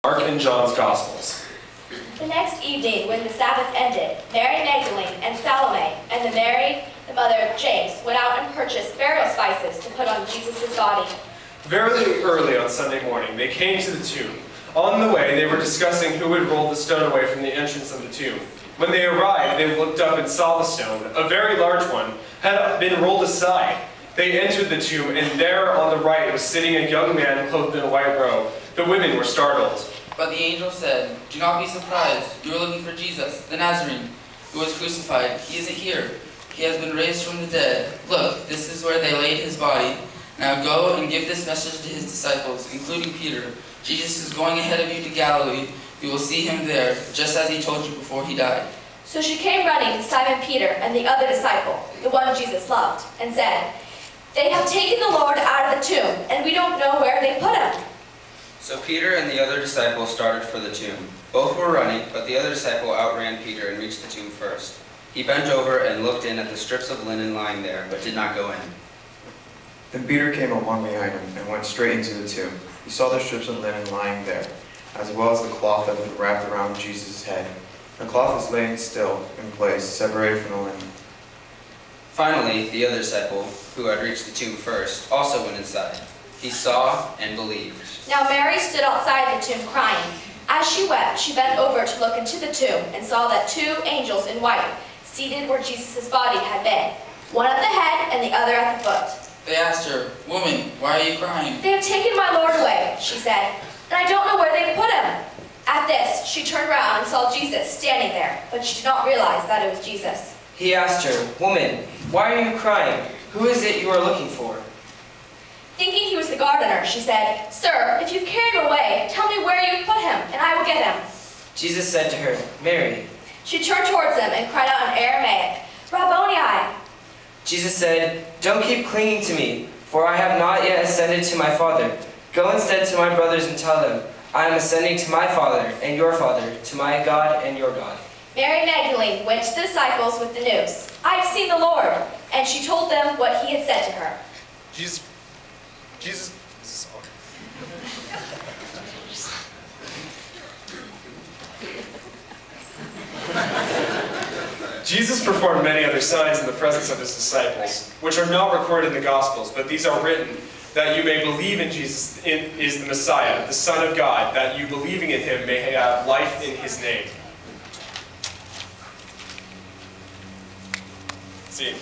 Mark and John's Gospels. The next evening, when the Sabbath ended, Mary Magdalene and Salome and Mary, the mother of James, went out and purchased burial spices to put on Jesus' body. Very early on Sunday morning, they came to the tomb. On the way, they were discussing who would roll the stone away from the entrance of the tomb. When they arrived, they looked up and saw the stone, a very large one, had been rolled aside. They entered the tomb, and there on the right was sitting a young man clothed in a white robe. The women were startled. But the angel said, "Do not be surprised. You are looking for Jesus, the Nazarene, who was crucified. He isn't here. He has been raised from the dead. Look, this is where they laid his body. Now go and give this message to his disciples, including Peter. Jesus is going ahead of you to Galilee. You will see him there, just as he told you before he died." So she came running to Simon Peter and the other disciple, the one Jesus loved, and said, "They have taken the Lord out of the tomb, and we don't know where they put him." So Peter and the other disciple started for the tomb. Both were running, but the other disciple outran Peter and reached the tomb first. He bent over and looked in at the strips of linen lying there, but did not go in. Then Peter came along behind him and went straight into the tomb. He saw the strips of linen lying there, as well as the cloth that had been wrapped around Jesus' head. The cloth was laying still in place, separated from the linen. Finally, the other disciple, who had reached the tomb first, also went inside. He saw and believed. Now Mary stood outside the tomb crying. As she wept, she bent over to look into the tomb and saw that two angels in white, seated where Jesus' body had been, one at the head and the other at the foot. They asked her, "Woman, why are you crying?" "They have taken my Lord away," she said, "and I don't know where they put him." At this, she turned around and saw Jesus standing there, but she did not realize that it was Jesus. He asked her, "Woman, why are you crying? Who is it you are looking for?" Thinking he was the gardener, she said, "Sir, if you've carried him away, tell me where you've put him, and I will get him." Jesus said to her, "Mary." She turned towards him and cried out in Aramaic, "Rabboni!" Jesus said, "Don't keep clinging to me, for I have not yet ascended to my Father. Go instead to my brothers and tell them, I am ascending to my Father and your Father, to my God and your God." Mary Magdalene went to the disciples with the news, "I have seen the Lord," and she told them what he had said to her. Jesus, Jesus performed many other signs in the presence of his disciples, which are not recorded in the Gospels, but these are written, that you may believe in Jesus is the Messiah, the Son of God, that you believing in him may have life in his name. See?